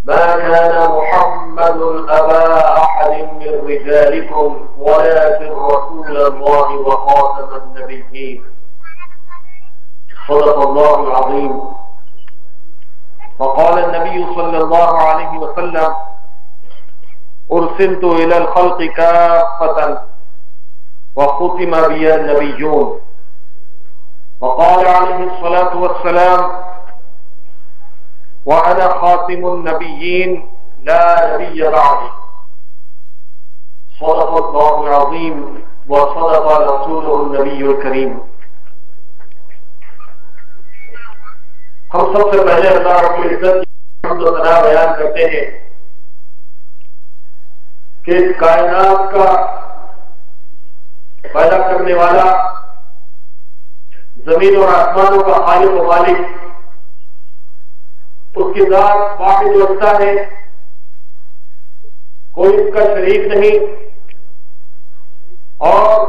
ما كان محمد أبا أحد من رجالكم ولكن رسول الله وخاتم النبيين. صدق الله العظيم. وقال النبي صلى الله عليه وسلم: أرسلت إلى الخلق كافة وختم بي النبيون. وقال عليه الصلاة والسلام: وأنا خاتم النبيين لا نبي بعدي. صدق الله العظيم وصدق رسوله النبي الكريم. ہم سب سے پہلے اللہ رب العزت کی حمد و ثنا بیان کرتے ہیں کہ اس کائنات کا پیدا کرنے والا، زمین اور آسمانوں کا خالق و مالک، اس کی ذات واحد و یکتا ہے، کوئی اس کا شریک نہیں، اور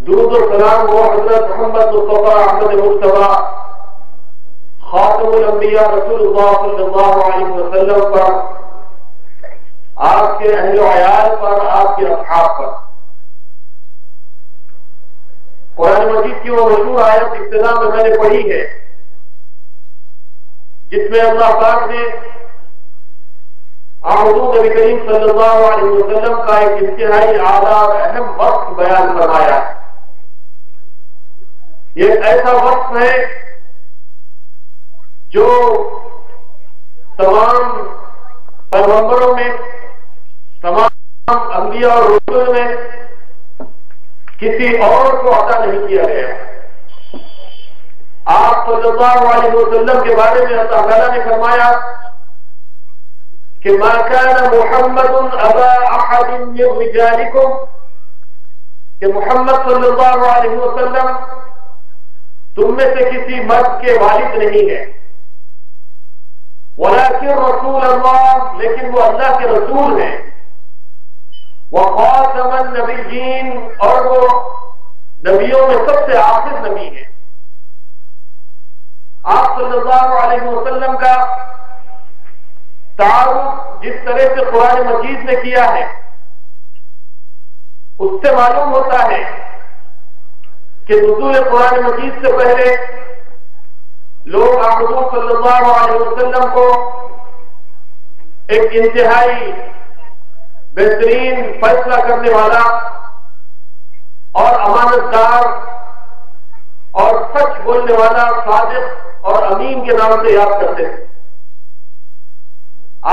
درود و سلام وہ حضرت محمد مصطفیٰ احمد مصطفیٰ خاتم الانبیاء رسول اللہ صلی اللہ علیہ وسلم پر، آپ کے اہل و عیال پر، آپ کے اصحاب پر۔ قرآن مجید کی وہ مشہور آیت ابتدا میں نے پڑھی ہے، جس میں اللہ پاک نے حضور نبی کریم صلی اللہ علیہ وسلم کا ایک انتہائی اعلیٰ اور اہم وقت بیان فرمایا۔ یہ ایسا وقت ہے جو تمام پیغمبروں میں، تمام انبیاء اور رسول میں کسی اور کو عطا نہیں کیا گیا۔ آپ صلی اللہ علیہ وسلم کے بارے میں اللہ تعالیٰ نے فرمایا کہ ما كان محمد ابا احد من رجالکم، کہ محمد صلی اللہ علیہ وسلم تم میں سے کسی مرد کے والد نہیں ہے، ولكن رسول اللہ، لیکن وہ اللہ کے رسول ہیں، وخاتم النبیین، اور وہ نبیوں میں سب سے آخر نبی ہیں۔ آپ صلی اللہ علیہ وسلم کا تعارف جس طرح سے قرآن مجید نے کیا ہے، اس سے معلوم ہوتا ہے کہ نزول قرآن مجید سے پہلے لوگ حضور صلی اللہ علیہ وسلم کو ایک انتہائی بہترین فیصلہ کرنے والا اور امانت دار اور سچ بولنے والا، صادق اور امین کے نام سے یاد کرتے تھے۔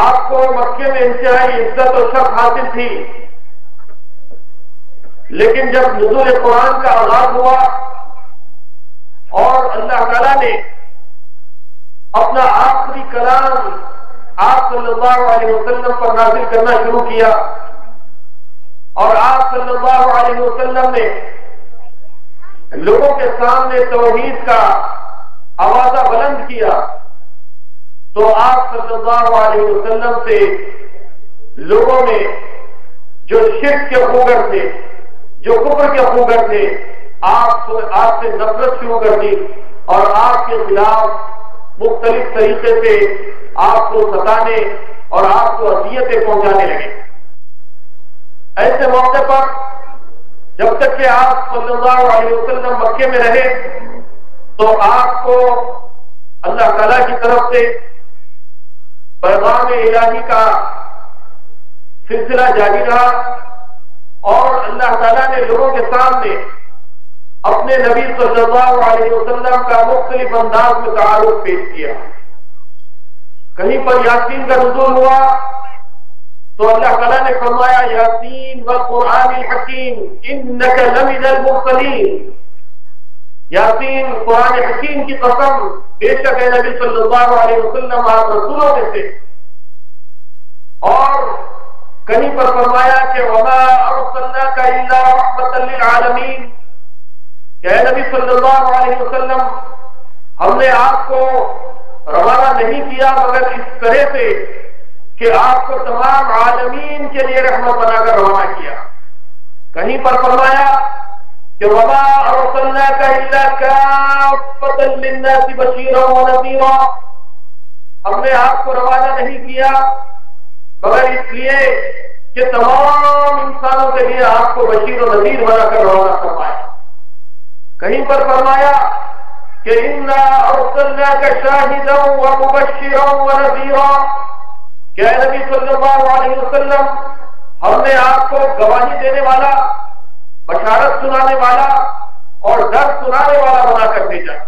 آپ کو مکے میں انتہائی عزت و شرف حاصل تھی، لیکن جب نزول قرآن کا آغاز ہوا اور اللہ تعالیٰ نے اپنا آخری کلام آپ صلی اللہ علیہ وسلم پر نازل کرنا شروع کیا، اور آپ صلی اللہ علیہ وسلم نے لوگوں کے سامنے توحید کا آوازہ بلند کیا، تو آپ صلی اللہ علیہ وسلم سے لوگوں میں جو شرک کے خوگر تھے، جو کفر کے خوگر تھے، آپ سے نفرت شروع کر دی، اور آپ کے خلاف مختلف طریقے سے آپ کو ستانے اور آپ کو اذیتیں پہنچانے لگے۔ ایسے موقع پر جب تک کہ آپ صلی اللہ علیہ وسلم مکے میں رہے تو آپ کو اللہ تعالیٰ کی طرف سے پیغام الہی کا سلسلہ جاری رہا، اور اللہ تعالیٰ نے لوگوں کے سامنے اپنے نبی صلی اللہ علیہ وسلم کا مختلف انداز میں تعارف پیش کیا۔ کہیں پر یاسین کا نزول ہوا تو اللہ تعالیٰ نے فرمایا: یاسین والقرآن الحکیم انک لمن المرسلین، یاسین قرآن حکیم کی قسم، بے شک ہے نبی صلی اللہ علیہ وسلم آپ رسولوں میں سے۔ اور کہیں پر فرمایا کہ وما ارسلناک الا رحمۃ للعالمین، کہ اے نبی صلی اللہ علیہ وسلم ہم نے آپ کو روانہ نہیں کیا مگر اس طرح سے کہ آپ کو تمام عالمین کے لیے رحمت بنا کر روانہ کیا۔ کہیں پر فرمایا کہ وما ارسلناک الا کافۃ للناس بشیرا ونذیرا، ہم نے آپ کو روانہ نہیں کیا مگر اس لیے کہ تمام انسانوں کے لیے آپ کو بشیر و نذیر بنا کر روانہ فرمایا۔ کہیں پر فرمایا کہ اِنَّا أَرْسَلْنَاكَ شَاهِدًا وَمُبَشِّرًا وَنَذِيرًا، کہ اے نبی صلی اللہ علیہ وسلم ہم نے آپ کو گواہی دینے والا، بشارت سنانے والا اور ڈر سنانے والا بنا کر بھیجا،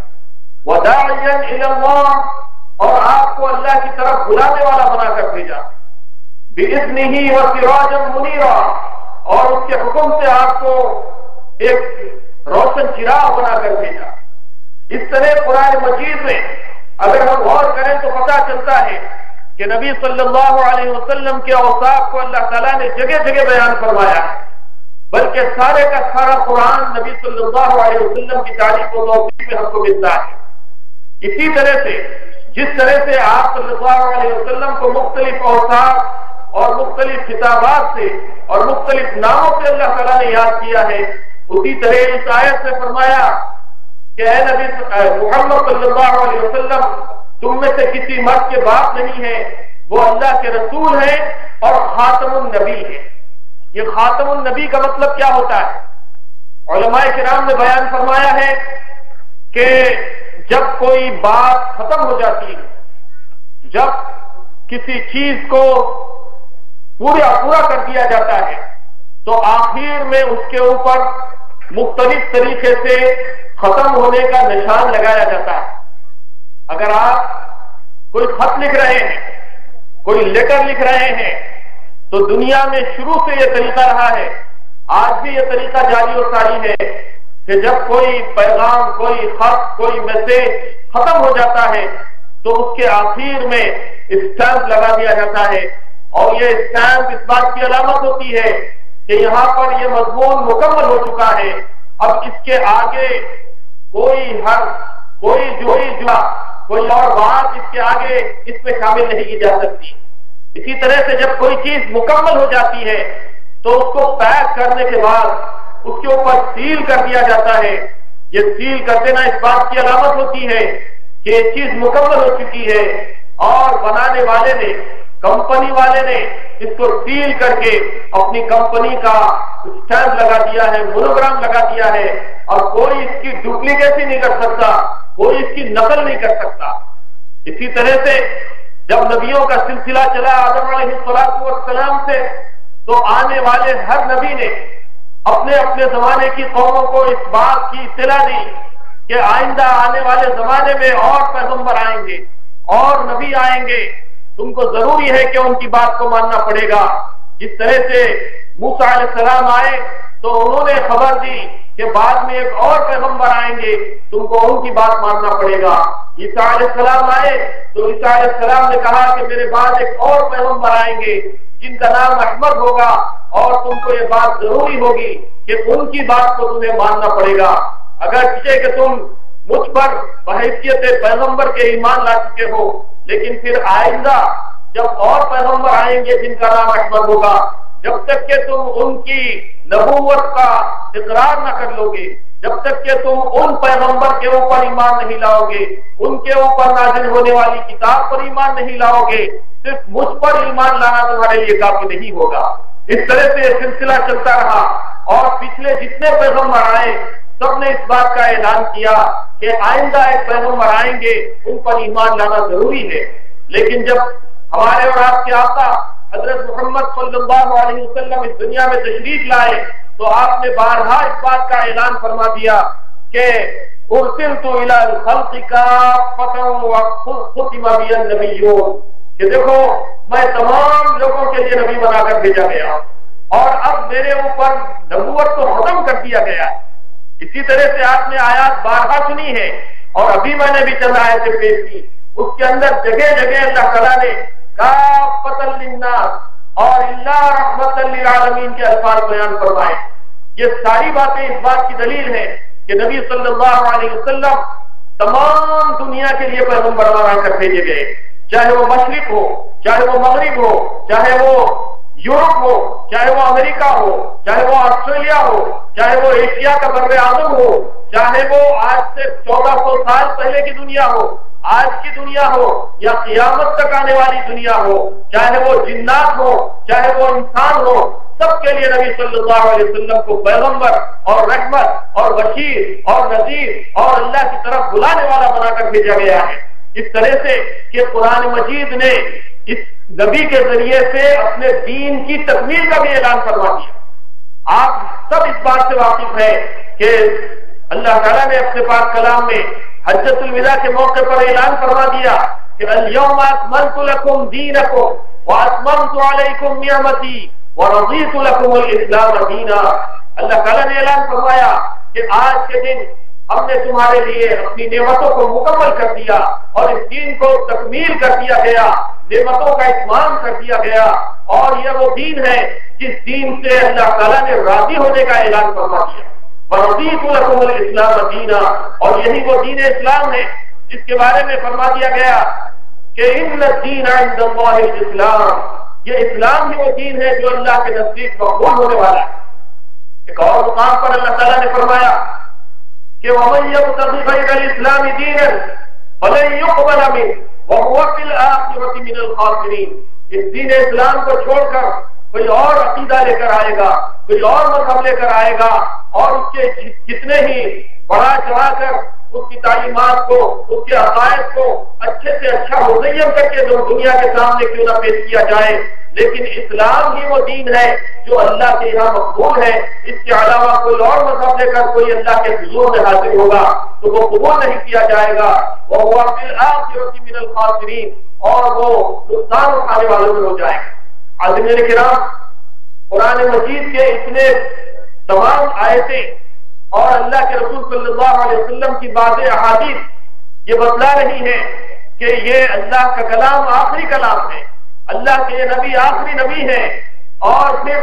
وَدَاعِيًا إِلَى اللَّهِ، اور آپ کو اللہ کی طرف بلانے والا بنا کر بھیجا، بِإِذْنِهِ وَسِرَاجًا مُنِيرًا، اور اس کے حکم سے آپ کو ایک روشن چراغ بنا کر بھیجا۔ اس طرح قرآن مجید میں اگر ہم غور کریں تو پتہ چلتا ہے کہ نبی صلی اللہ علیہ وسلم کے اوصاف کو اللہ تعالیٰ نے جگہ جگہ بیان فرمایا ہے، بلکہ سارے کا سارا قرآن نبی صلی اللہ علیہ وسلم کی تعریف و توصیف میں ہم کو ملتا ہے۔ اسی طرح سے جس طرح سے آپ صلی اللہ علیہ وسلم کو مختلف اوصاف اور مختلف خطابات سے اور مختلف ناموں سے اللہ تعالیٰ نے یاد کیا ہے، اسی طرح اس آیت سے فرمایا کہ اے نبی محمد صلی اللہ علیہ وسلم تم میں سے کسی مرد کے باپ نہیں ہے، وہ اللہ کے رسول ہیں اور خاتم النبی ہے۔ یہ خاتم النبی کا مطلب کیا ہوتا ہے؟ علماء کرام نے بیان فرمایا ہے کہ جب کوئی بات ختم ہو جاتی ہے، جب کسی چیز کو پورا کر دیا جاتا ہے تو آخر میں اس کے اوپر مختلف طریقے سے ختم ہونے کا نشان لگایا جاتا ہے۔ اگر آپ کوئی خط لکھ رہے ہیں، کوئی لیٹر لکھ رہے ہیں، تو دنیا میں شروع سے یہ طریقہ رہا ہے، آج بھی یہ طریقہ جاری و ساری ہے کہ جب کوئی پیغام، کوئی خط، کوئی میسج ختم ہو جاتا ہے تو اس کے آخر میں اسٹیمپ لگا دیا جاتا ہے، اور یہ اسٹیمپ اس بات کی علامت ہوتی ہے کہ یہاں پر یہ مضمون مکمل ہو چکا ہے، اب اس کے آگے کوئی حرف، کوئی جملہ، کوئی اور بات اس کے آگے اس میں شامل نہیں کی جا سکتی۔ اسی طرح سے جب کوئی چیز مکمل ہو جاتی ہے تو اس کو پیک کرنے کے بعد اس کے اوپر سیل کر دیا جاتا ہے۔ یہ سیل کر دینا اس بات کی علامت ہوتی ہے کہ یہ چیز مکمل ہو چکی ہے، اور بنانے والے نے، کمپنی والے نے اس کو سیل کر کے اپنی کمپنی کا اسٹیمپ لگا دیا ہے، مونوگرام لگا دیا ہے، اور کوئی اس کی ڈپلیکیسی نہیں کر سکتا، کوئی اس کی نقل نہیں کر سکتا۔ اسی طرح سے جب نبیوں کا سلسلہ چلا آدم علیہ السلام سے، تو آنے والے ہر نبی نے اپنے اپنے زمانے کی قوموں کو اس بات کی اطلاع دی کہ آئندہ آنے والے زمانے میں اور پیغمبر آئیں گے اور نبی آئیں گے، تم کو ضروری ہے کہ ان کی بات کو ماننا پڑے گا۔ جس طرح سے موسیٰ علیہ السلام آئے تو انہوں نے خبر دی کہ بعد میں ایک اور پیغمبر آئیں گے، تم کو ان کی بات ماننا پڑے گا۔ عیسیٰ علیہ السلام آئے تو عیسیٰ علیہ السلام نے کہا کہ میرے بعد ایک اور پیغمبر آئیں گے جن کا نام احمد ہوگا، اور تم کو یہ بات ضروری ہوگی کہ ان کی بات کو تمہیں ماننا پڑے گا۔ اگر کسی کہ تم مجھ پر بحیثیت پیغمبر کے ایمان لا چکے ہو، لیکن پھر آئندہ جب اور پیغمبر آئیں گے جن کا نام احمد ہوگا، جب تک کہ تم ان کی نبوت کا اقرار نہ کر لو گے، جب تک کہ تم ان پیغمبر کے اوپر ایمان نہیں لاؤ گے، ان کے اوپر نازل ہونے والی کتاب پر ایمان نہیں لاؤ گے، صرف مجھ پر ایمان لانا تمہارے لیے کافی نہیں ہوگا۔ اس طرح سے یہ سلسلہ چلتا رہا، اور پچھلے جتنے پیغمبر آئے سب نے اس بات کا اعلان کیا کہ آئندہ ایک پیغمبر آئیں گے، ان پر ایمان لانا ضروری ہے۔ لیکن جب ہمارے اور آپ کے آقا حضرت محمد صلی اللہ علیہ وسلم اس دنیا میں تشریف لائے تو آپ نے بارہا اس بات کا اعلان فرما دیا کہ ارسلت الی الخلق کافۃ وختم بی النبیون، کہ دیکھو میں تمام لوگوں کے لیے نبی بنا کر بھیجا گیا، اور اب میرے اوپر نبوت کو ختم کر دیا گیا ہے۔ اسی طرح سے آپ نے آیات بارہا سنی ہے، اور ابھی میں نے بھی چند آیتیں پیش کی، اس کے اندر جگہ جگہ اللہ تعالیٰ نے کافۃ للناس اور الا رحمۃ للعالمین کے الفاظ بیان فرمائے۔ یہ ساری باتیں اس بات کی دلیل ہے کہ نبی صلی اللہ علیہ وسلم تمام دنیا کے لیے پیغمبر بنا کر بھیجے گئے، چاہے وہ مشرق ہو، چاہے وہ مغرب ہو، چاہے وہ یورپ ہو، چاہے وہ امریکہ ہو، چاہے وہ آسٹریلیا ہو، چاہے وہ ایشیا کا بر اعظم ہو، چاہے وہ آج سے 1400 سال پہلے کی دنیا ہو، آج کی دنیا ہو یا قیامت تک آنے والی دنیا ہو، چاہے وہ جنات ہو چاہے وہ انسان ہو، سب کے لیے نبی صلی اللہ علیہ وسلم کو پیغمبر اور رحمت اور بشیر اور نذیر اور اللہ کی طرف بلانے والا بنا کر بھیجا گیا ہے۔ اس طرح سے کہ قرآن مجید نے اس نبی کے ذریعے سے اپنے دین کی تکمیل کا بھی اعلان فرما دیا۔ آپ سب اس بات سے واقف ہیں کہ اللہ تعالیٰ نے اپنے پاک کلام میں حجۃ الوداع کے موقع پر اعلان فرما دیا کہ الیوم اکملت لکم دینکم واتممت علیکم نعمتی ورضیت لکم الاسلام دینا۔ اللہ تعالیٰ نے اعلان فرمایا کہ آج کے دن ہم نے تمہارے لیے اپنی نعمتوں کو مکمل کر دیا اور اس دین کو تکمیل کر دیا گیا، نعمتوں کا اتمام کر دیا گیا، اور یہ وہ دین ہے جس دین سے اللہ تعالیٰ نے راضی ہونے کا اعلان فرما دیا۔ وَرَضِيتُ لَكُمُ الْإِسْلَامَ دِينًا، اور یہی وہ دین اسلام ہے جس کے بارے میں فرما دیا گیا کہ إِنَّ الدِّينَ عِندَ اللَّهِ الْإِسْلَامُ، یہ اسلام ہی وہ دین ہے جو اللہ کے نزدیک مقبول ہونے والا ہے۔ ایک اور مقام پر اللہ تعالیٰ نے فرمایا کہ وَمَن يَبْتَغِ غَيْرَ الْإِسْلَامِ دِينًا فَلَن يُقْبَلَ مِنْهُ وَهُوَ فِي الْآخِرَةِ مِنَ الْخَاسِرِينَ۔ اس دین اسلام کو چھوڑ کر کوئی اور عقیدہ لے کر آئے گا، کوئی اور مذہب لے کر آئے گا، اور اس کے کتنے ہی بڑا چڑھا کر اس کی تعلیمات کو، اس کے عقائد کو اچھے سے اچھا مزین کر کے دنیا کے سامنے کیوں نہ پیش کیا جائے، لیکن اسلام ہی وہ دین ہے جو اللہ کے یہاں مقبول ہے۔ اس کے علاوہ کوئی اور مذہب لے کر کوئی اللہ کے حضور میں حاضر ہوگا تو وہ قبول نہیں کیا جائے گا، وَهُوَ فِي الْآخِرَةِ مِنَ الْخَاسِرِينَ، اور وہ نقصان اٹھانے والوں میں ہو جائے گا۔ حاضرین کرام، قرآن مجید کے اتنے تمام آیتیں اور اللہ کے رسول صلی اللہ علیہ وسلم کی بعض احادیث یہ بتلا رہی ہیں کہ یہ اللہ کا کلام آخری کلام ہے، اللہ کے یہ نبی آخری نبی ہے، اور پھر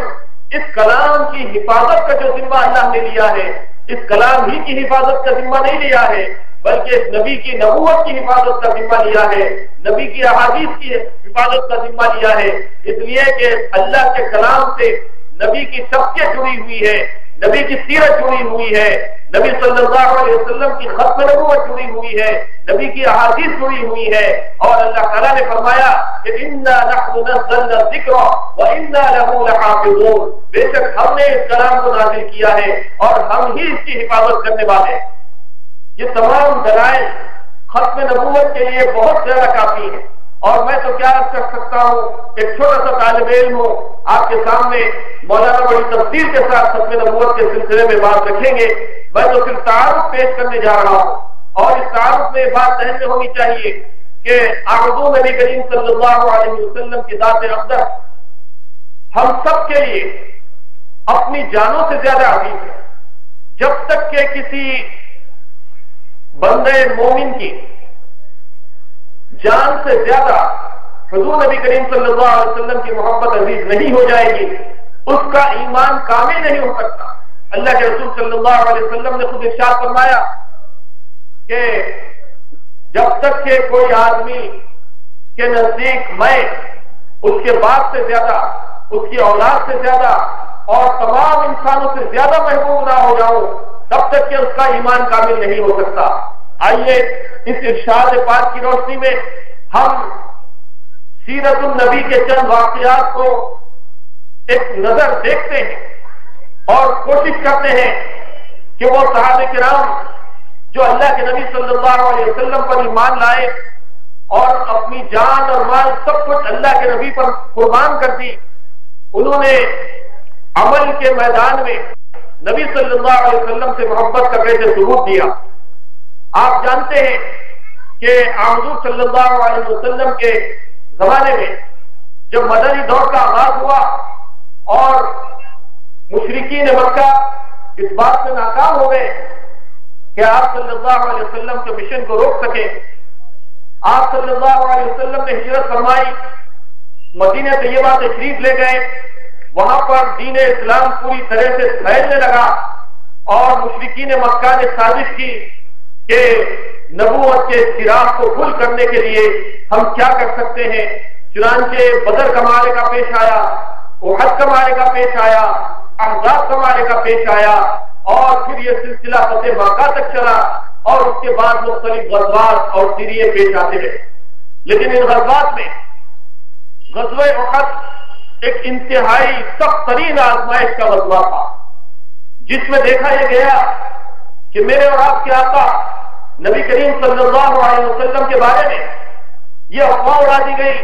اس کلام کی حفاظت کا جو ذمہ اللہ نے لیا ہے، اس کلام ہی کی حفاظت کا ذمہ نہیں لیا ہے بلکہ اس نبی کی نبوت کی حفاظت کا ذمہ لیا ہے، نبی کی احادیث کی حفاظت کا ذمہ لیا ہے، اس لیے کہ اللہ کے کلام سے نبی کی شخصیت جڑی ہوئی ہے، نبی کی سیرت جڑی ہوئی ہے، نبی صلی اللہ علیہ وسلم کی ختم نبوت جڑی ہوئی ہے، نبی کی احادیث جڑی ہوئی ہے، اور اللہ تعالیٰ نے فرمایا کہ اِنَّا نَحْنُ نَزَّلْنَا الذِّكْرَ وَإِنَّا لَهُ لَحَافِظُونَ، بے شک ہم نے اس کلام کو نازل کیا ہے اور ہم ہی اس کی حفاظت کرنے والے ہیں۔ یہ تمام دلائل ختم نبوت کے لیے بہت زیادہ کافی ہے، اور میں تو کیا کر سکتا ہوں، ایک چھوٹا سا طالب علم ہوں، آپ کے سامنے مولانا بڑی تفصیل کے ساتھ ختم نبوت کے سلسلے میں بات رکھیں گے، میں تو صرف تعارف پیش کرنے جا رہا ہوں، اور اس تعارف میں بات ذہن میں ہونی چاہیے کہ آخر نبی کریم صلی اللہ علیہ وسلم کی ذات اقدس ہم سب کے لیے اپنی جانوں سے زیادہ عزیز ہے۔ جب تک کہ کسی بندے مومن کی جان سے زیادہ حضور نبی کریم صلی اللہ علیہ وسلم کی محبت عزیز نہیں ہو جائے گی، اس کا ایمان کامل نہیں ہو سکتا۔ اللہ کے رسول صلی اللہ علیہ وسلم نے خود ارشاد فرمایا کہ جب تک کہ کوئی آدمی کے نزدیک میں اس کے باپ سے زیادہ، اس کی اولاد سے زیادہ اور تمام انسانوں سے زیادہ محبوب نہ ہو جاؤں، تب تک کہ اس کا ایمان کامل نہیں ہو سکتا۔ آئیے اس ارشاد پاک کی روشنی میں ہم سیرت النبی کے چند واقعات کو ایک نظر دیکھتے ہیں اور کوشش کرتے ہیں کہ وہ صحابہ کرام جو اللہ کے نبی صلی اللہ علیہ وسلم پر ایمان لائے اور اپنی جان اور مال سب کچھ اللہ کے نبی پر قربان کر دی، انہوں نے عمل کے میدان میں نبی صلی اللہ علیہ وسلم سے محبت کا کیسے ثبوت دیا۔ آپ جانتے ہیں کہ حضور صلی اللہ علیہ وسلم کے زمانے میں جب مدنی دور کا آغاز ہوا اور مشرکین مکہ اس بات میں ناکام ہو گئے کہ آپ صلی اللہ علیہ وسلم کے مشن کو روک سکیں، آپ صلی اللہ علیہ وسلم نے ہجرت فرمائی، مدینہ طیبہ تشریف لے گئے، وہاں پر دین اسلام پوری طرح سے پھیلنے لگا، اور مشرکین مکہ نے سازش کی کہ نبوت کے چراغ کو گل کرنے کے لیے ہم کیا کر سکتے ہیں۔ چنانچہ بدر کا معرکہ پیش آیا، احد کا معرکہ پیش آیا، احزاب کا معرکہ پیش آیا، اور پھر یہ سلسلہ فتح مکہ تک چلا، اور اس کے بعد مختلف غزوات اور سیریے پیش آتے رہے. لیکن ان غزوات میں غزوہ احد ایک انتہائی سخت ترین آزمائش کا غزوہ تھا، جس میں دیکھا یہ گیا کہ میرے اور آپ کے آقا نبی کریم صلی اللہ علیہ وسلم کے بارے میں یہ افواہ اڑا دی گئی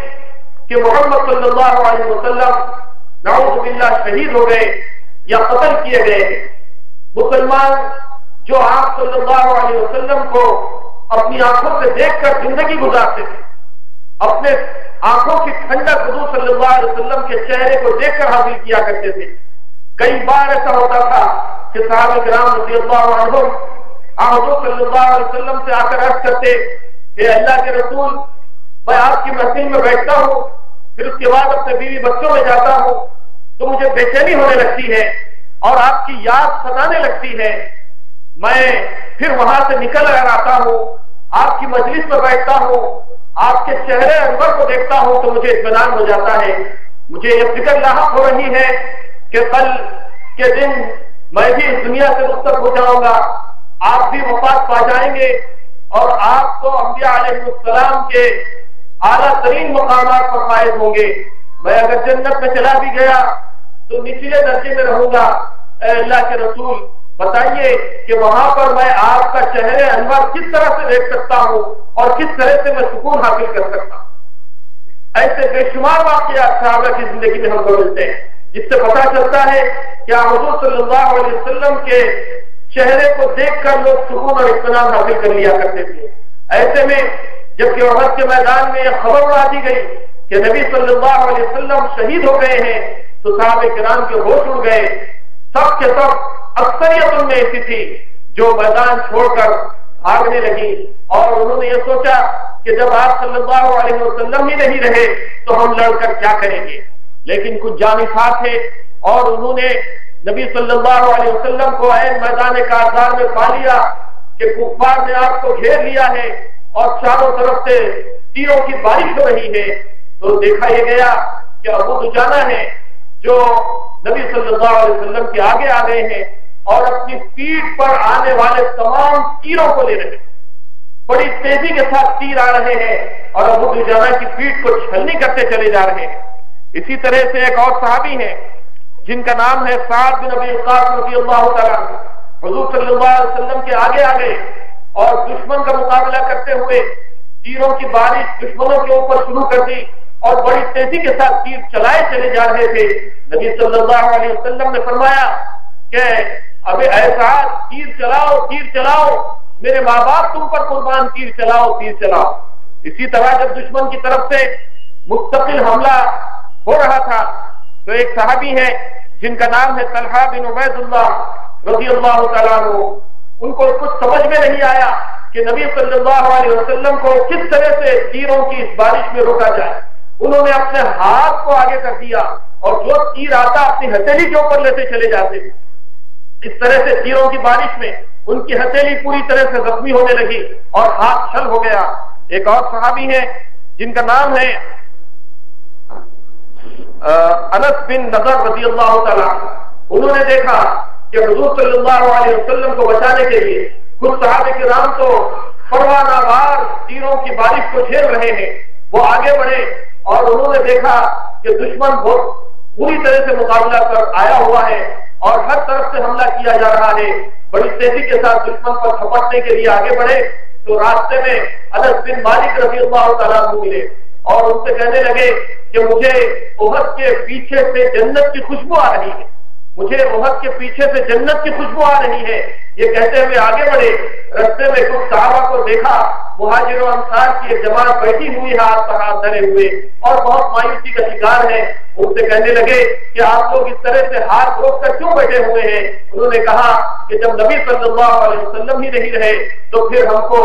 کہ محمد صلی اللہ علیہ وسلم نعوذ باللہ شہید ہو گئے یا قتل کیے گئے ہیں. مسلمان جو آپ صلی اللہ علیہ وسلم کو اپنی آنکھوں سے دیکھ کر زندگی گزارتے تھے، اپنے آنکھوں کی ٹھنڈک حضور صلی اللہ علیہ وسلم کے چہرے کو دیکھ کر حاصل کیا کرتے تھے. کئی بار ایسا ہوتا تھا کہ صحابہ کرام رضی اللہ عنہم حضور صلی اللہ علیہ وسلم سے آ کر عرض کرتے کہ اللہ کے رسول، میں آپ کی محفل میں بیٹھتا ہوں، پھر اس کے بعد اپنے بیوی بچوں میں جاتا ہوں تو مجھے بے چینی ہونے لگتی ہے اور آپ کی یاد ستانے لگتی ہے. میں پھر وہاں سے نکل کر آتا ہوں، آپ کی مجلس میں بیٹھتا ہوں، آپ کے چہرے انور کو دیکھتا ہوں تو مجھے اطمینان ہو جاتا ہے. مجھے یہ فکر لاحق ہو رہی ہے کہ کل کے دن میں بھی اس دنیا سے رخصت ہو جاؤں گا، آپ بھی وفات پا جائیں گے اور آپ تو انبیاء علیہ السلام کے اعلیٰ ترین مقامات پر فائز ہوں گے. میں اگر جنت میں چلا بھی گیا تو نچلے درجے میں رہوں گا. اے اللہ کے رسول، بتائیے کہ وہاں پر میں آپ کا چہرے انور کس طرح سے دیکھ سکتا ہوں اور کس طرح سے میں سکون حاصل کر سکتا ہوں. ایسے بے شمار واقعات صحابہ کی زندگی میں ہم کو ملتے ہیں جس سے پتا چلتا ہے کہ حضور صلی اللہ علیہ وسلم کے چہرے کو دیکھ کر لوگ سکون اور اطمینان حاصل کر لیا کرتے تھے. ایسے میں جب کہ احد کے میدان میں یہ خبر اڑا دی گئی کہ نبی صلی اللہ علیہ وسلم شہید ہو گئے ہیں تو صحابہ کرام کے ہوش اڑ گئے. سب کے سب اکثریت ان میں ایسی تھی جو میدان چھوڑ کر بھاگنے لگی اور انہوں نے یہ سوچا کہ جب آپ صلی اللہ علیہ وسلم ہی نہیں رہے تو ہم لڑ کر کیا کریں گے. لیکن کچھ جانفاں تھے اور انہوں نے نبی صلی اللہ علیہ وسلم کو عین میدان کارزار میں پا لیا کہ کفار نے آپ کو گھیر لیا ہے اور چاروں طرف سے تیروں کی بارش ہو رہی ہے. تو دیکھا یہ گیا کہ ابو دجانہ ہے جو نبی صلی اللہ علیہ وسلم کے آگے آ گئے ہیں اور اپنی پیٹھ پر آنے والے تمام تیروں کو لے رہے ہیں. بڑی تیزی کے ساتھ تیر آ رہے ہیں اور ابو دجانہ کی پیٹھ کو چھلنی کرتے چلے جا رہے ہیں. اسی طرح سے ایک اور صحابی ہیں جن کا نام ہے سعد بن ابی وقاص رضی اللہ تعالیٰ عنہ. حضور صلی اللہ علیہ وسلم کے آگے آ گئے اور دشمن کا مقابلہ کرتے ہوئے تیروں کی بارش دشمنوں کے اوپر شروع کر دی اور بڑی تیزی کے ساتھ تیر چلائے چلے جا رہے تھے. نبی صلی اللہ علیہ وسلم نے فرمایا کہ ابے اے سعد، تیر چلاؤ، تیر چلاؤ، میرے ماں باپ تم پر قربان، تیر چلاؤ، تیر چلاؤ. اسی طرح جب دشمن کی طرف سے مستقل حملہ ہو رہا تھا تو ایک صحابی ہے جن کا نام ہے طلحہ بن عبید اللہ رضی اللہ تعالیٰ عنہ. ان کو کچھ سمجھ میں نہیں آیا کہ نبی صلی اللہ علیہ وسلم کو کس طرح سے تیروں کی اس بارش میں روکا جائے. انہوں نے اپنے ہاتھ کو آگے کر دیا اور جو تیر آتا اپنی ہتھیلی کے اوپر لیتے چلے جاتے. اس طرح سے تیروں کی بارش میں ان کی ہتھیلی پوری طرح سے زخمی ہونے لگی اور ہاتھ چھل ہو گیا. ایک اور صحابی ہے جن کا نام ہے انس بن نضر رضی اللہ تعالیٰ. انہوں نے دیکھا کہ حضور صلی اللہ علیہ وسلم کو بچانے کے لیے کچھ صحابہ کرام تو پروانہ وار تیروں کی بارش کو جھیل رہے ہیں. وہ آگے بڑھے اور انہوں نے دیکھا کہ دشمن بہت پوری طرح سے مقابلہ کر آیا ہوا ہے اور ہر طرف سے حملہ کیا جا رہا ہے. بڑی تیزی کے ساتھ دشمن پر جھپٹنے کے لیے آگے بڑھے تو راستے میں انس بن مالک رضی اللہ تعالیٰ عنہ ملے اور ان سے کہنے لگے کہ مجھے احد کے پیچھے سے جنت کی خوشبو آ رہی ہے، مجھے احد کے پیچھے سے جنت کی خوشبو آ رہی ہے. یہ کہتے ہوئے آگے بڑھے. رستے میں کچھ صحابہ کو دیکھا، مہاجر و انصار کی ایک جماعت بیٹھی ہوئی ہے ہاتھ پر ہاتھ دھرے ہوئے اور بہت مایوسی کا شکار ہے. ان سے کہنے لگے کہ آپ لوگ اس طرح سے ہاتھ روک کر کیوں بیٹھے ہوئے ہیں؟ انہوں نے کہا کہ جب نبی صلی اللہ علیہ وسلم ہی نہیں رہے تو پھر ہم کو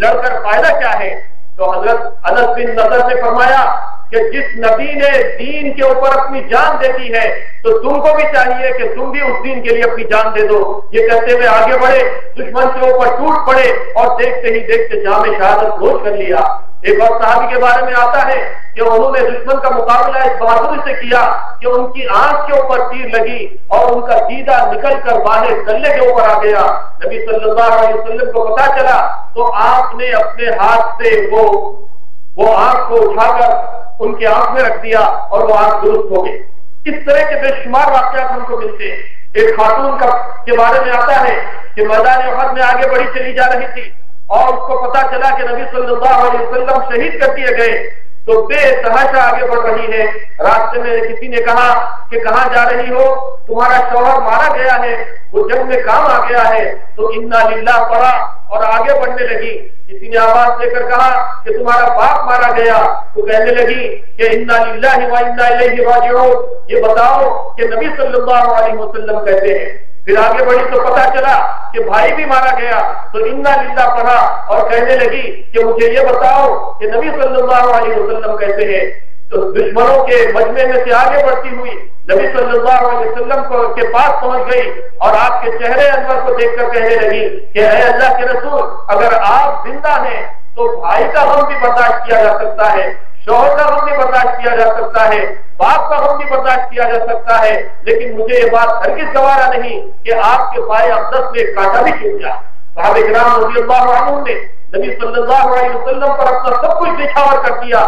لڑ کر فائدہ کیا ہے؟ تو حضرت انس بن نضر نے فرمایا کہ جس نبی نے دین کے اوپر اپنی جان دے دی ہے تو تم کو بھی چاہیے کہ تم بھی اس دین کے لیے اپنی جان دے دو. یہ کہتے ہوئے آگے بڑھے، دشمن کے اوپر ٹوٹ پڑے اور دیکھتے ہی دیکھتے جام شہادت نوش کر لیا. ایک اور صحابی کے بارے میں آتا ہے کہ انہوں نے دشمن کا مقابلہ اس بہادری سے کیا کہ ان کی آنکھ کے اوپر تیر لگی اور ان کا دیدہ نکل کر باہر گلے کے اوپر آ گیا. نبی صلی اللہ علیہ وسلم کو پتا چلا تو آپ نے اپنے ہاتھ سے وہ آنکھ کو اٹھا کر ان کی آنکھ میں رکھ دیا اور وہ آنکھ درست ہو گئی. اس طرح کے بے شمار واقعات ہم کو ملتے ہیں. ایک خاتون کے بارے میں آتا ہے کہ میدان احد میں آگے بڑھی چلی جا رہی تھی اور اس کو پتا چلا کہ نبی صلی اللہ علیہ وسلم شہید کر دیے گئے تو بے تحاشا آگے بڑھ رہی ہے. راستے میں کسی نے کہا کہ کہاں جا رہی ہو؟ تمہارا شوہر مارا گیا ہے، وہ جنگ میں کام آ گیا ہے. تو انا للہ پڑھا اور آگے بڑھنے لگی. کسی نے آواز دے کر کہا کہ تمہارا باپ مارا گیا تو کہنے لگی کہ انا للہ و انا الیہ راجعون. یہ بتاؤ کہ نبی صلی اللہ علیہ وسلم کہتے ہیں. پھر آگے بڑھی تو پتا چلا کہ بھائی بھی مارا گیا تو انا للہ پڑھا اور کہنے لگی کہ مجھے یہ بتاؤ کہ نبی صلی اللہ علیہ وسلم کہتے ہیں. تو دشمنوں کے مجمع میں سے آگے بڑھتی ہوئی نبی صلی اللہ علیہ وسلم کے پاس پہنچ گئی اور آپ کے چہرے انور کو دیکھ کر کہنے لگی کہ اے اللہ کے رسول، اگر آپ زندہ ہیں تو بھائی کا غم بھی برداشت کیا جا سکتا ہے، شوہر کا غم بھی برداشت کیا جا سکتا ہے، باپ کا غم بھی برداشت کیا جا سکتا ہے، لیکن مجھے یہ بات ہرگز گوارا نہیں کہ آپ کے پائے اقدس میں کانٹا بھی چوٹ جائے. صحابہ کرام رضی اللہ عنہم نے نبی صلی اللہ علیہ وسلم پر اپنا سب کچھ نچھاور کر دیا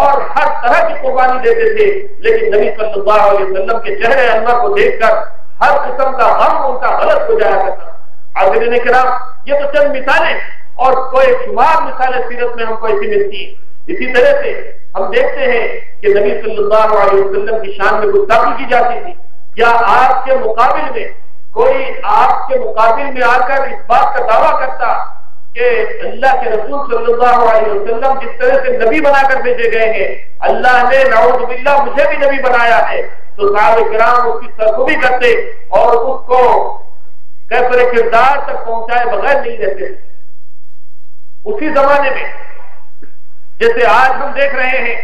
اور ہر طرح کی قربانی دیتے تھے، لیکن نبی صلی اللہ علیہ وسلم کے چہرے انور کو دیکھ کر ہر قسم کا غم ان کا غلط ہو جایا کرتا. حاضرین کرام، یہ تو چند مثالیں اور کوئی شمار مثالیں سیرت میں ہم کو ایسی ملتی ہیں. اسی طرح سے ہم دیکھتے ہیں کہ نبی صلی اللہ علیہ وسلم کی شان میں گستاخی کی جاتی تھی، یا آپ کے مقابل میں کوئی آپ کے مقابل میں آ کر اس بات کا دعویٰ کرتا کہ اللہ کے رسول صلی اللہ علیہ وسلم جس طرح سے نبی بنا کر بھیجے گئے ہیں، اللہ نے نعوذ باللہ مجھے بھی نبی بنایا ہے، تو صحابہ کرام اس کی سرخوبی کرتے اور اس کو کیفر کردار تک پہنچائے بغیر نہیں رہتے. اسی زمانے میں جیسے آج ہم دیکھ رہے ہیں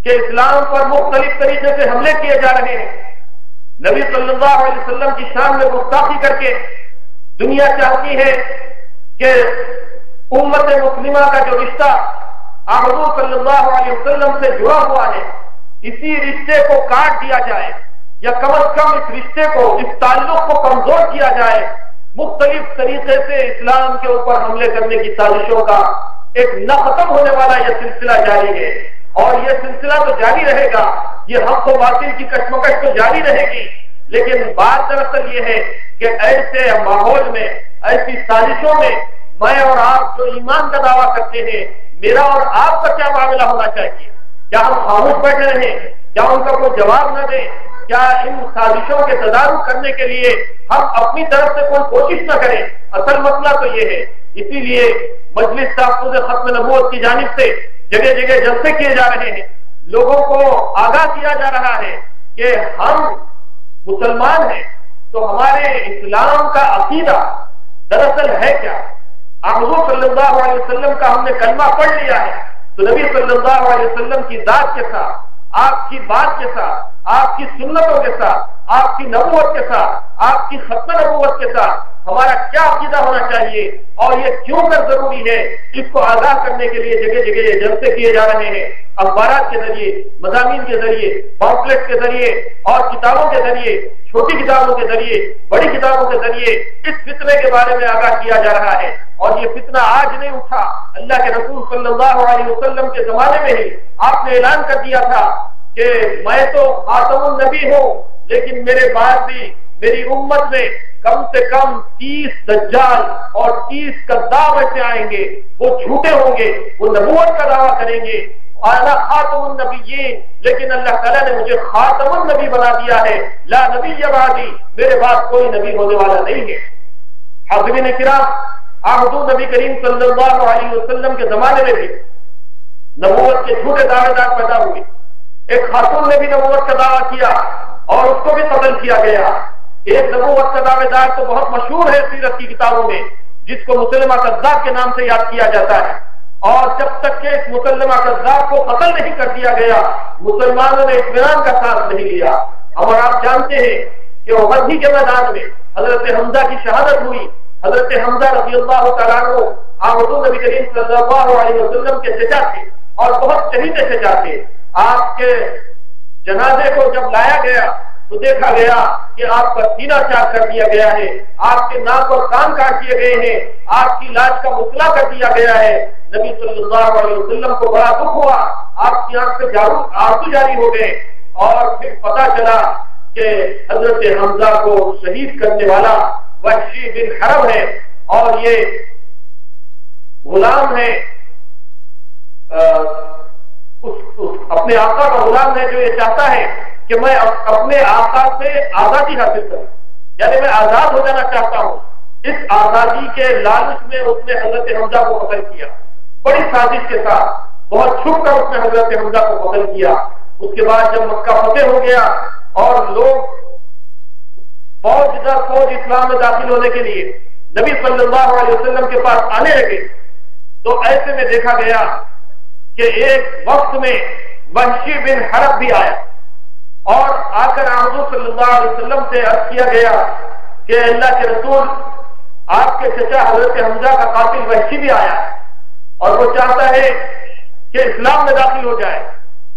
کہ اسلام پر مختلف طریقے سے حملے کیے جا رہے ہیں، نبی صلی اللہ علیہ وسلم کی شان میں گستاخی کر کے دنیا چاہتی ہے کہ امت مسلمہ کا جو رشتہ حضور صلی اللہ علیہ وسلم سے جڑا ہوا ہے، اسی رشتے کو کاٹ دیا جائے یا کم از کم اس رشتے کو، اس تعلق کو کمزور کیا جائے. مختلف طریقے سے اسلام کے اوپر حملے کرنے کی سازشوں کا ایک نہ ختم ہونے والا یہ سلسلہ جاری ہے، اور یہ سلسلہ تو جاری رہے گا. یہ حق و باطل کی کشمکش تو جاری رہے گی، لیکن بات دراصل یہ ہے کہ ایسے ماحول میں، ایسی سازشوں میں میں اور آپ جو ایمان کا دعویٰ کرتے ہیں، میرا اور آپ کا کیا معاملہ ہونا چاہیے؟ کیا ہم خاموش بیٹھے رہیں؟ کیا ان کا کوئی جواب نہ دیں؟ کیا ان سازشوں کے تدارک کرنے کے لیے ہم اپنی طرف سے کوئی کوشش نہ کریں؟ اصل مسئلہ تو یہ ہے. اسی لیے مجلس تحفظ ختم نبوت کی جانب سے جگہ جگہ جلسے کیے جا رہے ہیں، لوگوں کو آگاہ کیا جا رہا ہے کہ ہم مسلمان ہیں تو ہمارے اسلام کا عقیدہ دراصل ہے کیا. حضور صلی اللہ علیہ وسلم کا ہم نے کلمہ پڑھ لیا ہے تو نبی صلی اللہ علیہ وسلم کی ذات کے ساتھ، آپ کی بات کے ساتھ، آپ کی سنتوں کے ساتھ، آپ کی نبوت کے ساتھ، آپ کی ختم نبوت کے ساتھ ہمارا کیا عقیدہ ہونا چاہیے اور یہ کیوں کر ضروری ہے، اس کو آگاہ کرنے کے لیے جگہ جگہ یہ جلسے کیے جا رہے ہیں. اخبارات کے ذریعے، مضامین کے ذریعے، پامفلیٹ کے ذریعے اور کتابوں کے ذریعے، چھوٹی کتابوں کے ذریعے، بڑی کتابوں کے ذریعے اس فتنے کے بارے میں آگاہ کیا جا رہا ہے. اور یہ فتنہ آج نہیں اٹھا، اللہ کے رسول صلی اللہ علیہ وسلم کے زمانے میں ہی آپ نے اعلان کر دیا تھا کہ میں تو خاتم النبی ہوں، لیکن میرے بعد بھی میری امت میں کم سے کم 30 دجال اور 30 کذاب ایسے آئیں گے، وہ جھوٹے ہوں گے، وہ نبوت کا دعویٰ کریں گے. انا خاتم النبیین، لیکن اللہ تعالیٰ نے مجھے خاتم النبی بنا دیا ہے. لا نبی بعدی، میرے بعد کوئی نبی ہونے والا نہیں ہے. حاضرین کرام، حضور نبی کریم صلی اللہ علیہ وسلم کے زمانے میں بھی نبوت کے جھوٹے دعوے دار پیدا ہوئے. ایک خاتون نے بھی نبوت کا دعویٰ کیا اور اس کو بھی قتل کیا گیا. ایک نبوت کا دعوے دار تو بہت مشہور ہے سیرت کی کتابوں میں، جس کو مسلمہ کذاب کے نام سے یاد کیا جاتا ہے. اور جب تک کہ اس مسلمہ کذاب کو قتل نہیں کر دیا گیا، مسلمانوں نے اطمینان کا ساتھ نہیں لیا. اور آپ جانتے ہیں کہ احد کے میدان میں حضرت حمزہ کی شہادت ہوئی. حضرت حمزہ رضی اللہ تعالیٰ عنہ حضور نبی کریم صلی اللہ علیہ وسلم کے چچا تھے. اور بہت چہیتے سے جاتے. آپ کے جنازے کو جب لایا گیا تو دیکھا گیا کہ آپ کا سینہ چاک کر دیا گیا ہے, آپ کے ناک اور کان کاٹ دیے گئے ہیں, آپ کی لاش کا مطلع کر دیا گیا ہے. نبی صلی اللہ علیہ وسلم کو بڑا دکھ ہوا, آپ کی آنکھ سے آنسو جاری ہو گئے, اور پھر پتا چلا کہ حضرت حمزہ کو شہید کرنے والا وحشی بن حرب ہے, اور یہ غلام ہے, اپنے آقا کا غلام ہے, جو یہ چاہتا ہے کہ میں اپنے آقا سے آزادی حاصل کروں, یعنی میں آزاد ہو جانا چاہتا ہوں. اس آزادی کے لالچ میں اس نے حضرت حمزہ کو قتل کیا, بڑی سازش کے ساتھ, بہت چھپ کر اس نے حضرت حمزہ کو قتل کیا. اس کے بعد جب مکہ فتح ہو گیا اور لوگ فوج در فوج اسلام میں داخل ہونے کے لیے نبی صلی اللہ علیہ وسلم کے پاس آنے لگے, تو ایسے میں دیکھا گیا کہ ایک وقت میں وحشی بن حرب بھی آیا, اور آ کر حضور صلی اللہ علیہ وسلم سے عرض کیا گیا کہ اللہ کے رسول, آپ کے چچا حضرت حمزہ کا قاتل وحشی بھی آیا اور وہ چاہتا ہے کہ اسلام میں داخل ہو جائے.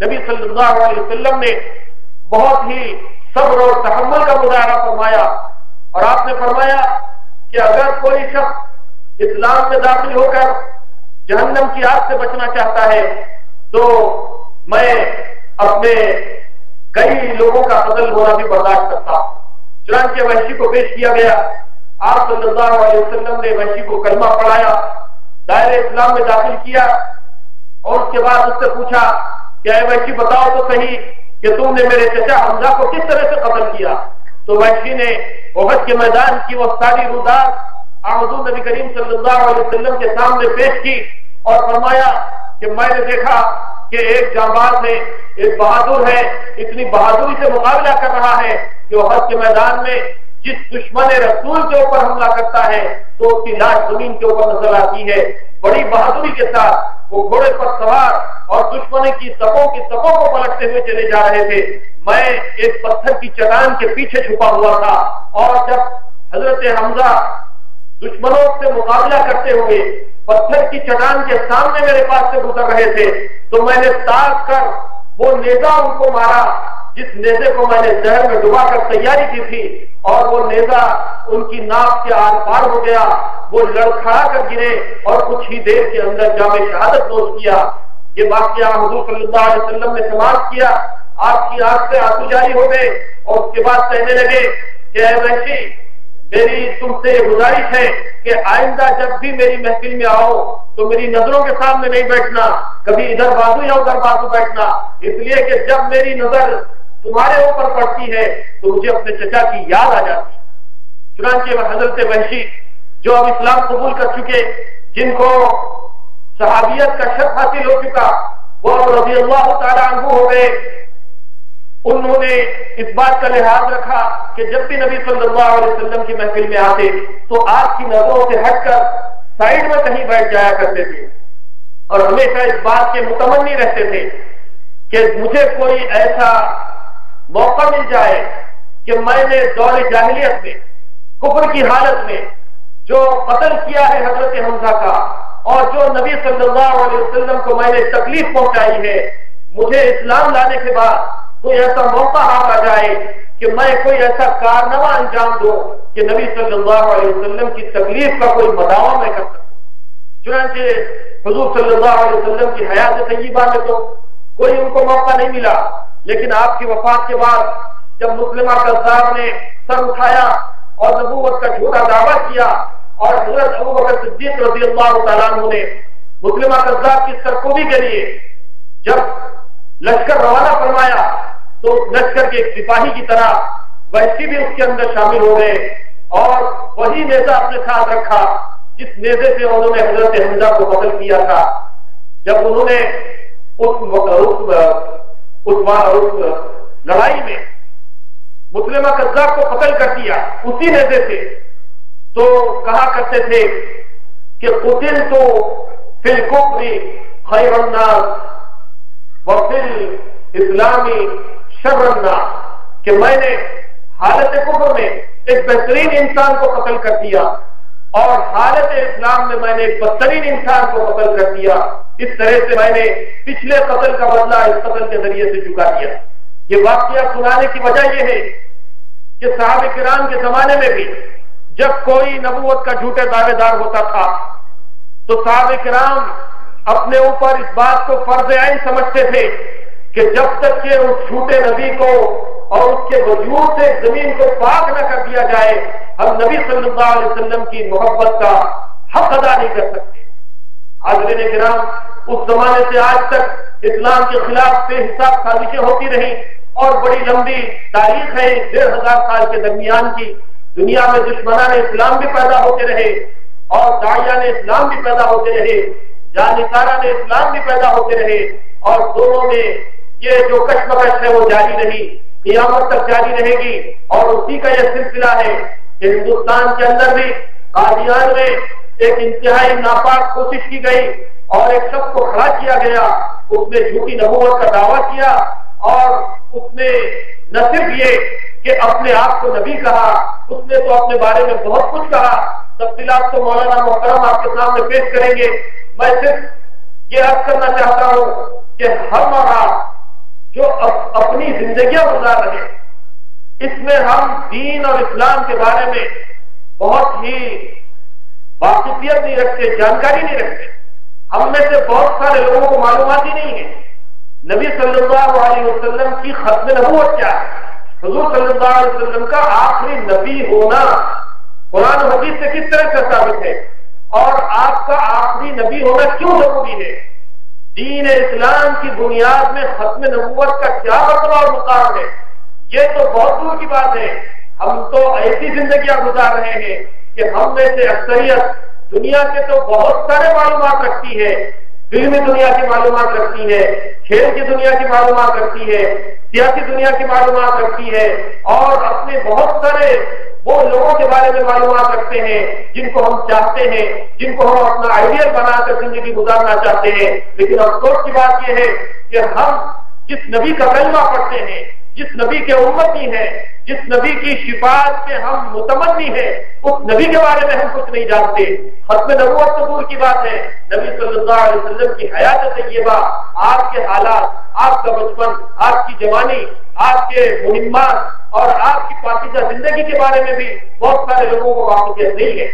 نبی صلی اللہ علیہ وسلم نے بہت ہی صبر اور تحمل کا مظاہرہ فرمایا, اور آپ نے فرمایا کہ اگر کوئی شخص اسلام میں داخل ہو کر جہنم کی آگ سے بچنا چاہتا ہے تو میں اپنے کئی لوگوں کا قتل ہونا بھی برداشت کرتا ہوں. چنانچہ وحشی کو پیش کیا گیا, آپ صلی اللہ علیہ وسلم نے وحشی کو کلمہ پڑھایا, دائرہ اسلام میں داخل کیا, اور اس کے بعد اس سے پوچھا کہ اے وحشی بتاؤ تو صحیح کہ تم نے میرے چچا حمزہ کو کس طرح سے قتل کیا. تو وحشی نے احد کے میدان کی وہ ساری رودات حضور نبی کریم صلی اللہ علیہ وسلم کے سامنے پیش کی, اور فرمایا کہ میں نے دیکھا کہ ایک جانباز ہے, ایک بہادر ہے, اتنی بہادری سے مقابلہ کر رہا ہے کہ وہ احد کے میدان میں جس دشمن رسول کے اوپر حملہ کرتا ہے تو اس کی لاش زمین کے اوپر نظر آتی ہے. بڑی بہادری کے ساتھ وہ گھوڑے پر سوار اور دشمن کی صفوں کو پلٹتے ہوئے چلے جا رہے تھے. میں ایک پتھر کی چٹان کے پیچھے چھپا ہوا تھا, اور جب حضرت حمزہ دشمنوں سے مقابلہ کرتے ہوئے پتھر کی چٹان کے سامنے میرے پاس سے گزر رہے تھے تو میں نے تاک کر وہ نیزہ ان کو مارا جس نیزے کو میں نے زہر میں ڈبا کر تیاری کی تھی, اور وہ نیزہ ان کی ناک کے آر پار ہو گیا. وہ لڑکھڑا کر گرے اور کچھ ہی دیر کے اندر جام شہادت نوش کیا. یہ واقعہ حضور صلی اللہ علیہ وسلم نے سماعت کیا, آپ کی آنکھ سے آنسو جاری ہو گئے, اور اس کے بعد کہنے لگے کہ اے وحشی, میری تم سے یہ گزارش ہے کہ آئندہ جب بھی میری محفل میں آؤ تو میری نظروں کے سامنے نہیں بیٹھنا, کبھی ادھر بازو یا ادھر بازو بیٹھنا, اس لیے کہ جب میری نظر تمہارے اوپر پڑتی ہے تو مجھے اپنے چچا کی یاد آ جاتی. چنانچہ حضرت وحشی جو اب اسلام قبول کر چکے, جن کو صحابیت کا شرف حاصل ہو چکا, وہ رضی اللہ تعالی عنہ ہو گئے. انہوں نے اس بات کا لحاظ رکھا کہ جب بھی نبی صلی اللہ علیہ وسلم کی محفل میں آتے تو آپ کی نظروں سے ہٹ کر سائڈ میں کہیں بیٹھ جایا کرتے تھے, اور ہمیشہ اس بات کے متمنی رہتے تھے کہ مجھے کوئی ایسا موقع مل جائے کہ میں نے دور جاہلیت میں کفر کی حالت میں جو قتل کیا ہے حضرت حمزہ کا, اور جو نبی صلی اللہ علیہ وسلم کو میں نے تکلیف پہنچائی ہے, مجھے اسلام لانے کے بعد کوئی ایسا موقع ہاتھ آ جائے کہ میں کوئی ایسا کارنامہ انجام دوں کہ نبی صلی اللہ علیہ وسلم کی تکلیف کا کوئی مداوع میں کر سکوں. چنانچہ حضور صلی اللہ علیہ وسلم کی حیات طیبہ میں تو کوئی ان کو موقع نہیں ملا, لیکن آپ کی وفات کے بعد جب مسلمہ کذاب نے سر اٹھایا اور نبوت کا جھوٹا دعویٰ کیا, اور حضرت ابوبکر صدیق رضی اللہ تعالیٰ عنہ نے مسلمہ کذاب کی سرکوبی کے لیے جب لشکر روانہ فرمایا تو اس لشکر کے ایک سپاہی کی طرح وحشی بھی اس کے اندر شامل ہو گئے, اور وہی نیزہ اپنے ساتھ رکھا جس نیزے سے انہوں نے حضرت حمزہ کو قتل کیا تھا. جب انہوں نے اس لڑائی میں مسلمہ کذاب کو قتل کر دیا اسی نیزے سے, تو کہا کرتے تھے کہ قتلت فی الکفر خیر الناس وفی الاسلام شر الناس, کہ میں نے حالت کفر میں ایک بہترین انسان کو قتل کر دیا, اور حالت اسلام میں نے ایک بدترین انسان کو قتل کر دیا، اس طرح سے میں نے پچھلے قتل کا بدلہ اس قتل کے ذریعے سے چکا دیا۔ یہ واقعہ سنانے کی وجہ یہ ہے کہ صحابہ کرام کے زمانے میں بھی جب کوئی نبوت کا جھوٹے دعوے دار ہوتا تھا تو صحابہ کرام اپنے اوپر اس بات کو فرض عین سمجھتے تھے کہ جب تک کہ اس جھوٹے نبی کو اور اس کے وجود سے زمین کو پاک نہ کر دیا جائے ہم نبی صلی اللہ علیہ وسلم کی محبت کا حق ادا نہیں کر سکتے۔ حاضرین کرام، اس زمانے سے آج تک اسلام کے خلاف بے حساب سازشیں ہوتی رہیں اور بڑی لمبی تاریخ ہے 1500 سال کے درمیان کی۔ دنیا میں دشمنان اسلام بھی پیدا ہوتے رہے اور داعیان اسلام بھی پیدا ہوتے رہے، جانکاران اسلام بھی پیدا ہوتے رہے، اور دونوں میں یہ جو کشمکش ہے وہ جاری رہی، قیامت تک جاری رہے گی۔ اور اسی کا یہ سلسلہ ہے کہ ہندوستان کے اندر بھی قادیان میں ایک انتہائی ناپاک کوشش کی گئی اور ایک شخص کو کھڑا کیا گیا، اس نے جھوٹی نبوت کا دعویٰ کیا اور اس نے نہ صرف یہ کہ اپنے آپ کو نبی کہا، اس نے تو اپنے بارے میں بہت کچھ کہا۔ تفصیلات تو مولانا محترم آپ کے سامنے پیش کریں گے، میں صرف یہ عرض کرنا چاہتا ہوں کہ ہر مرحلہ جو اپنی زندگیاں گزار رہے اس میں ہم دین اور اسلام کے بارے میں بہت ہی واقفیت نہیں رکھتے، جانکاری نہیں رکھتے۔ ہم میں سے بہت سارے لوگوں کو معلومات ہی نہیں ہے نبی صلی اللہ علیہ وسلم کی ختم نبوت کیا ہے، حضور صلی اللہ علیہ وسلم کا آخری نبی ہونا قرآن و حدیث سے کس طرح سے ثابت ہے، اور آپ کا آخری نبی ہونا کیوں ضروری ہے۔ دین اسلام کی بنیاد میں ختم نبوت کا کیا مرتبہ اور مقام ہے، یہ تو بہت دور کی بات ہے۔ ہم تو ایسی زندگیاں گزار رہے ہیں کہ ہم میں سے اکثریت دنیا کے تو بہت سارے معلومات رکھتی ہے، فلمی دنیا کی معلومات رکھتی ہے، کھیل کی دنیا کی معلومات رکھتی ہے، سیاسی دنیا کی معلومات رکھتی ہے، اور اپنے بہت سارے وہ لوگوں کے بارے میں معلومات رکھتے ہیں جن کو ہم چاہتے ہیں، جن کو ہم اپنا آئیڈیل بنا کر زندگی گزارنا چاہتے ہیں۔ لیکن افسوس کی بات یہ ہے کہ ہم جس نبی کا کلمہ پڑھتے ہیں، جس نبی کے امتی ہیں، جس نبی کی شفاعت کے ہم متمنی ہیں، اس نبی کے بارے میں ہم کچھ نہیں جانتے۔ ختم نبوت تو دور کی بات ہے، نبی صلی اللہ علیہ وسلم کی حیات طیبہ، آپ کے حالات، آپ کا بچپن، آپ کی جوانی، آپ کے مہمات اور آپ کی پاکیزہ زندگی کے بارے میں بھی بہت سارے لوگوں کو واقفیت نہیں ہے۔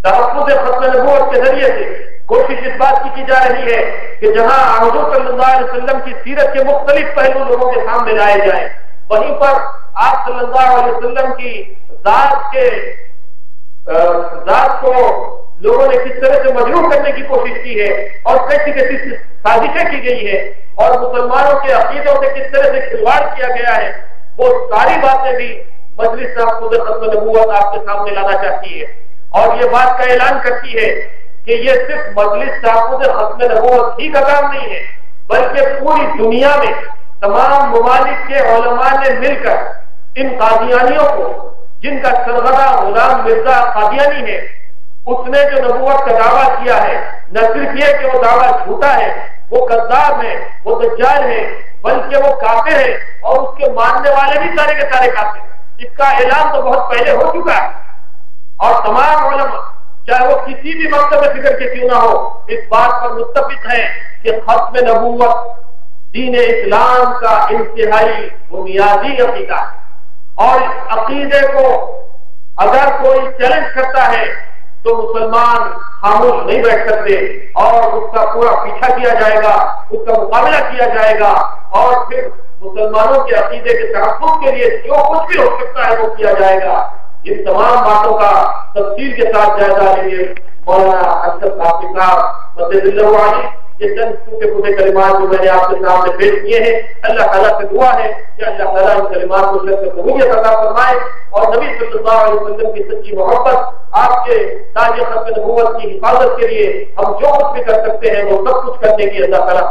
تحفظ ختم نبوت کے ذریعے سے کوشش اس بات کی جا رہی ہے کہ جہاں حضور صلی اللہ علیہ وسلم کی سیرت کے مختلف پہلو لوگوں کے سامنے لائے جائیں، وہیں پر آپ صلی اللہ علیہ وسلم کی ذات کو لوگوں نے کس طرح سے مجروح کرنے کی کوشش کی ہے اور کیسی کیسی سازشیں کی گئی ہے اور مسلمانوں کے عقیدوں سے کس طرح سے کھلواڑ کیا گیا ہے، وہ ساری باتیں بھی مجلس تحفظ ختم نبوت آپ کے سامنے لانا چاہتی ہے، اور یہ بات کا اعلان کرتی ہے کہ یہ صرف مجلس تحفظ ختم نبوت ہی کا کام نہیں ہے، بلکہ پوری دنیا میں تمام ممالک کے علماء نے مل کر ان قادیانیوں کو، جن کا سرغنہ غلام مرزا قادیانی ہے، اس نے جو نبوت کا دعویٰ کیا ہے، نہ صرف یہ کہ وہ دعویٰ جھوٹا ہے، وہ کذاب ہے، وہ دجال ہے، بلکہ وہ کافر ہے اور اس کے ماننے والے بھی سارے کے سارے کافر ہیں۔ اس کا اعلان تو بہت پہلے ہو چکا ہے، اور تمام علماء چاہے وہ کسی بھی مکتب فکر کے کیوں نہ ہو اس بات پر متفق ہیں کہ ختم نبوت دین اسلام کا انتہائی بنیادی عقیدہ ہے، اور اس عقیدے کو اگر کوئی چیلنج کرتا ہے تو مسلمان خاموش نہیں بیٹھ سکتے اور اس کا پورا پیچھا کیا جائے گا، اس کا مقابلہ کیا جائے گا، اور پھر مسلمانوں کے عقیدے کے تحفظ کے لیے جو کچھ بھی ہو سکتا ہے وہ کیا جائے گا۔ ان تمام باتوں کا تفصیل کے ساتھ جائزہ لیجیے۔ مولانا اشرف حافظ صاحب مدد اللہ علیہ یہ چند کے پورے کلمات جو میں نے آپ کے سامنے پیش کیے ہیں، اللہ تعالیٰ سے دعا ہے کہ اللہ تعالیٰ ان کلمات کو شرف قبولیت عطا فرمائے اور نبی صلی اللہ علیہ وسلم کی سچی محبت، آپ کے تاج ختم نبوت کی حفاظت کے لیے ہم جو کچھ بھی کر سکتے ہیں وہ سب کچھ کرنے کی اللہ تعالیٰ